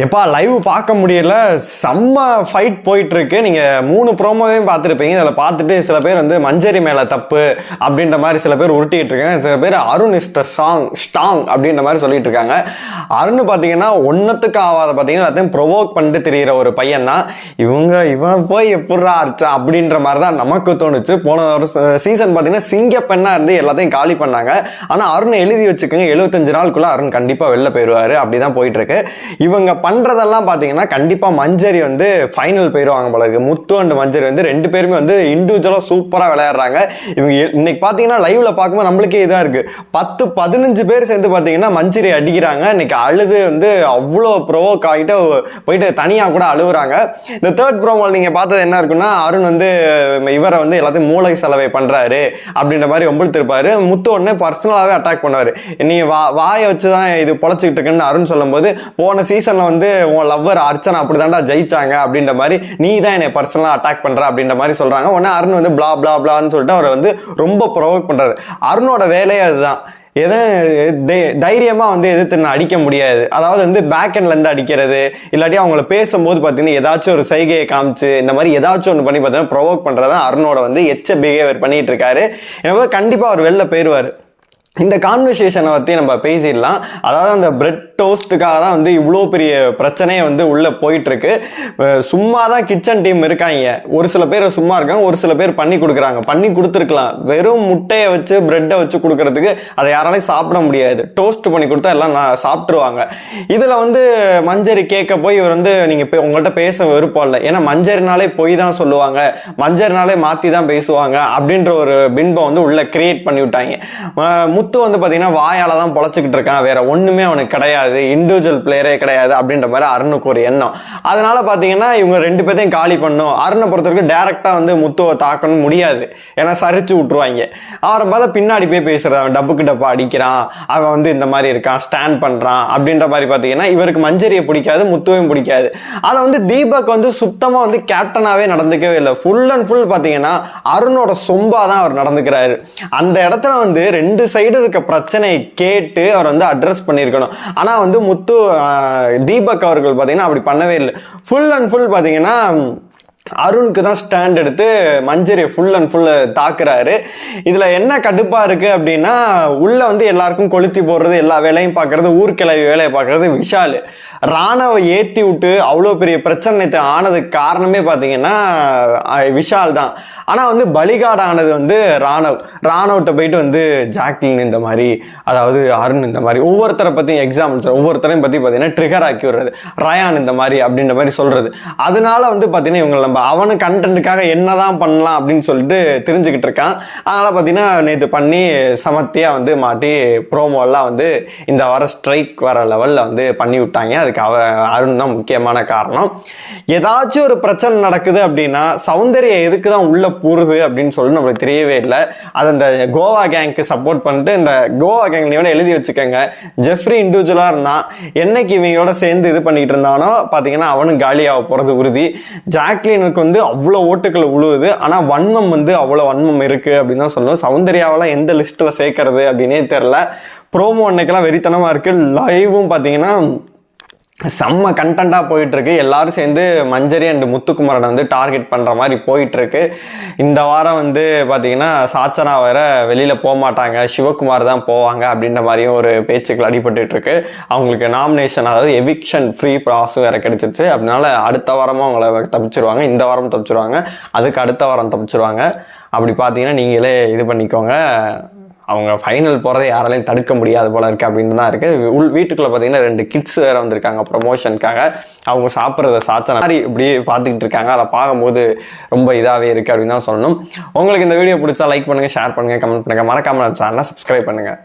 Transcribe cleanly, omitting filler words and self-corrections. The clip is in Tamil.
எப்பா லைவ் பார்க்க முடியல, செம்ம ஃபைட் போயிட்டு இருக்கு. நீங்க 3 ப்ரோமோவையும் பார்த்துருப்பீங்க. இதில் பார்த்துட்டு சில பேர் வந்து மஞ்சரி மேல தப்பு அப்படின்ற மாதிரி சில பேர் உருட்டிட்டு இருக்காங்க. சில பேர் அருண் இஸ் த ஸ்ட்ராங் அப்படின்ற மாதிரி சொல்லிட்டு இருக்காங்க. அருண் பார்த்தீங்கன்னா ஒன்னத்துக்கு ஆகாத பார்த்தீங்கன்னா எல்லாத்தையும் ப்ரொவோக் பண்ணிட்டு தெரிகிற ஒரு பையன் தான். இவன் போய் எப்படா அடிச்சா அப்படின்ற மாதிரி தான் நமக்கு தோணுச்சு. போன ஒரு சீசன் பார்த்தீங்கன்னா சிங்க பெண்ணா இருந்து எல்லாத்தையும் காலி பண்ணாங்க. ஆனால் அருண் எழுதி வச்சுக்கோங்க, 75 நாளுக்குள்ள அருண் கண்டிப்பாக வெளில போயிடுவாரு. அப்படிதான் போயிட்டு இருக்கு. இவங்க பண்றதெல்லாம் பாத்தீங்கன்னா கண்டிப்பா மஞ்சரி வந்து ஃபைனல் போயிடுவாங்க போல இருக்கு. முத்து அண்ட் மஞ்சரி வந்து 2 பேருமே வந்து இண்டிவிஜுவலா சூப்பரா விளையாடுறாங்க. இவங்க இன்னைக்கு பாத்தீங்கன்னா லைவ்ல பார்க்கும்போது நம்மளுக்கே இதா இருக்கு. 10-15 பேர் சேர்ந்து பாத்தீங்கன்னா மஞ்சரி அடிக்கிறாங்க. இன்னைக்கு அழுது வந்து அவ்வளோ ப்ரோவோக் ஆகிட்டு போயிட்டு தனியா கூட அழுகுறாங்க. இந்த தேர்ட் ப்ரோமோல நீங்க பார்த்தது என்ன இருக்குன்னா, அருண் வந்து இவரை வந்து எல்லாத்தையும் மூளை செலவை பண்றாரு அப்படின்ற மாதிரி ஒம்பளுத்திருப்பாரு. முத்து உடனே பர்சனலாவே அட்டாக் பண்ணுவாரு. நீ வாயை வச்சுதான் இது பொழைச்சிக்கிட்டு இருக்குன்னு அருண் சொல்லும் போது, போன சீசன்ல வந்து உன் லவ்வர் அர்ச்சனா அப்படிதான்டா ஜெயிச்சாங்க அப்படின்ற மாதிரி, நீ தான் என்னை பர்சனலா அட்டாக் பண்ற அப்படின்ற மாதிரி சொல்றாங்க. உடனே அருண் வந்து பிளா பிளா பிளான்னு சொல்லிட்டு அவரை வந்து ரொம்ப ப்ரொவோக் பண்றாரு. அருணோட வேலையே அதுதான். தைரியமா வந்து எதிர்த்து அடிக்க முடியாது. அதாவது வந்து பேக் ஹேண்ட்ல இருந்து அடிக்கிறது, இல்லாட்டி அவங்கள பேசும்போது பார்த்தீங்கன்னா ஏதாச்சும் ஒரு சைகையை காமிச்சு இந்த மாதிரி ஏதாச்சும் ஒன்று பண்ணி பார்த்தீங்கன்னா ப்ரொவோக் பண்றதான் அருணோட வந்து பிஹேவியர் பண்ணிட்டு இருக்காரு. எனவே கண்டிப்பா அவர் வெளில போயிடுவாரு. இந்த கான்வர்சேஷனை பற்றி நம்ம பேசிடலாம். அதாவது அந்த பிரெட் டோஸ்ட்டுக்காக தான் வந்து இவ்வளோ பெரிய பிரச்சனையை வந்து உள்ளே போயிட்டுருக்கு. சும்மா தான் கிச்சன் டீம் இருக்காங்க. ஒரு சில பேர் சும்மா இருக்காங்க, ஒரு சில பேர் பண்ணி கொடுக்குறாங்க. பண்ணி கொடுத்துருக்கலாம். வெறும் முட்டையை வச்சு பிரெட்டை வச்சு கொடுக்கறதுக்கு அதை யாராலையும் சாப்பிட முடியாது. டோஸ்ட் பண்ணி கொடுத்தா எல்லாம் சாப்பிட்ருவாங்க. இதில் வந்து மஞ்சரி கேட்க போய் இவர் வந்து நீங்கள் உங்கள்கிட்ட பேச விருப்பம் இல்லை, ஏன்னா மஞ்சரினாலே பொய் தான் சொல்லுவாங்க, மஞ்சரினாலே மாற்றி தான் பேசுவாங்க அப்படின்ற ஒரு பின்பம் வந்து உள்ளே கிரியேட் பண்ணி விட்டாங்க. முத்து வந்து பார்த்தீங்கன்னா வாயால தான் பொழைச்சிக்கிட்டு இருக்கான், வேற ஒன்றுமே அவனுக்கு கிடையாது, இண்டிவிஜுவல் பிளேயரே கிடையாது அப்படின்ற மாதிரி அருணுக்கு ஒரு எண்ணம். அதனால பார்த்தீங்கன்னா இவங்க 2 பேர்த்தையும் காலி பண்ணும். அருணை பொறுத்தவரைக்கும் டேரெக்டாக வந்து முத்துவை தாக்கணும் முடியாது, ஏன்னா சரிச்சு விட்டுருவாங்க. அவரை பார்த்தா பின்னாடி போய் பேசுறது, அவன் டப்புக்கு டப்பா அடிக்கிறான், அவன் வந்து இந்த மாதிரி இருக்கான், ஸ்டாண்ட் பண்ணுறான் அப்படின்ற மாதிரி பார்த்தீங்கன்னா இவருக்கு மஞ்சரியை பிடிக்காது, முத்துவையும் பிடிக்காது. அதை வந்து தீபக் வந்து சுத்தமாக வந்து கேப்டனாகவே நடந்துக்கவே இல்லை. ஃபுல் அண்ட் ஃபுல் பார்த்தீங்கன்னா அருணோட சொம்பா தான் அவர் நடந்துக்கிறாரு. அந்த இடத்துல வந்து 2 சைடு இருக்க பிரச்சனையை கேட்டு அவர் வந்து அட்ரஸ் பண்ணியிருக்கணும். ஆனால் வந்து முத்து தீபக் அவர்கள் பார்த்தீங்கன்னா அப்படி பண்ணவே இல்லை. ஃபுல் அண்ட் ஃபுல் பார்த்தீங்கன்னா அருணுக்கு தான் ஸ்டாண்ட் எடுத்து மஞ்சரியை ஃபுல் அண்ட் ஃபுல் தாக்குறாரு. இதில் என்ன கடுப்பாக இருக்குது அப்படின்னா, உள்ளே வந்து எல்லாருக்கும் கொளுத்தி போடுறது, எல்லா வேலையும் பார்க்குறது, ஊர்கிழவி வேலையை பார்க்குறது விஷால். ராணவை ஏற்றி விட்டு அவ்வளோ பெரிய பிரச்சனை ஆனதுக்கு காரணமே பார்த்தீங்கன்னா விஷால் தான். ஆனால் வந்து பலிகாட் ஆனது வந்து ராணவ்கிட்ட போயிட்டு வந்து ஜாக்லின் இந்த மாதிரி, அதாவது அருண் இந்த மாதிரி, ஒவ்வொருத்தரை பற்றியும் எக்ஸாம்பிள்ஸ் ஒவ்வொருத்தரையும் பற்றி பார்த்தீங்கன்னா ட்ரிகர் ஆக்கி விடுறது, ரயான் இந்த மாதிரி அப்படின்ற மாதிரி சொல்கிறது. அதனால வந்து பார்த்தீங்கன்னா இவங்க நம்ம அவனு கண்டென்ட்டுக்காக என்னதான் பண்ணலாம் அப்படின்னு சொல்லிட்டு தெரிஞ்சுக்கிட்டு இருக்கான். அதனால் பார்த்தீங்கன்னா நேற்று பண்ணி சமத்தியாக வந்து மாட்டி ப்ரோமோலாம் வந்து இந்த வாரம் ஸ்ட்ரைக் வர லெவலில் வந்து பண்ணி விட்டாங்க. அதுக்கு அருண் தான் முக்கியமான காரணம். ஏதாச்சும் ஒரு பிரச்சனை நடக்குது அப்படின்னா சௌந்தர்யா எதுக்கு தான் உள்ள பூருது அப்படின்னு சொல்லி நம்மளுக்கு தெரியவே இல்லை. அது அந்த கோவா கேங்க்கு சப்போர்ட் பண்ணிட்டு, இந்த கோவா கேங் நீங்க எழுதி வச்சுக்கோங்க, ஜெஃப்ரி இண்டிவிஜுவலாக இருந்தான், என்னைக்கு இவங்களோட சேர்ந்து இது பண்ணிட்டு இருந்தானோ பார்த்தீங்கன்னா அவனும் காலியாக போகிறது உறுதி. ஜாக்லினுக்கு வந்து அவ்வளோ ஓட்டுக்கள் உழுவுது, ஆனால் வன்மம் வந்து அவ்வளோ வன்மம் இருக்கு அப்படின்னு தான் சொல்லணும். சௌந்தர்யாவெல்லாம் எந்த லிஸ்ட்டில் சேர்க்கறது அப்படின்னே தெரில. ப்ரோமோ அன்னைக்கெல்லாம் வெறித்தனமாக இருக்கு. லைவும் பார்த்தீங்கன்னா செம்ம கண்டென்ட்டாக போயிட்டுருக்கு. எல்லாரும் சேர்ந்து மஞ்சரி அண்ட் முத்துக்குமரனை வந்து டார்கெட் பண்ணுற மாதிரி போயிட்டுருக்கு. இந்த வாரம் வந்து பார்த்தீங்கன்னா சாச்சனா வேற வெளியில் போக மாட்டாங்க, சிவகுமார் தான் போவாங்க அப்படின்ற மாதிரியும் ஒரு பேச்சுக்கள் அடிபட்டுருக்கு. அவங்களுக்கு நாமினேஷன், அதாவது எவிக்ஷன் ஃப்ரீ ப்ராஸும் வேறு கிடைச்சிருச்சு. அதனால அடுத்த வாரமும் அவங்கள தப்பிச்சிருவாங்க. இந்த வாரம் தப்பிச்சிருவாங்க, அதுக்கு அடுத்த வாரம் தப்பிச்சிருவாங்க. அப்படி பார்த்தீங்கன்னா நீங்களே இது பண்ணிக்கோங்க. அவங்க ஃபைனல் போகிறத யாராலையும் தடுக்க முடியாது போல இருக்குது அப்படின்னு தான் இருக்குது. வீட்டுக்குள்ளே பார்த்தீங்கன்னா 2 கிட்ஸ் வேறு வந்திருக்காங்க ப்ரமோஷனுக்காக. அவங்க சாப்பிட்றத சாச்சன மாதிரி இப்படி பார்த்துக்கிட்டு இருக்காங்க. அதை பார்க்கும்போது ரொம்ப இதாகவே இருக்குது அப்படின்னு தான் சொல்லணும். உங்களுக்கு இந்த வீடியோ பிடிச்சா லைக் பண்ணுங்கள், ஷேர் பண்ணுங்கள், கமெண்ட் பண்ணுங்கள், மறக்காமல் சேனலை சப்ஸ்கிரைப் பண்ணுங்கள்.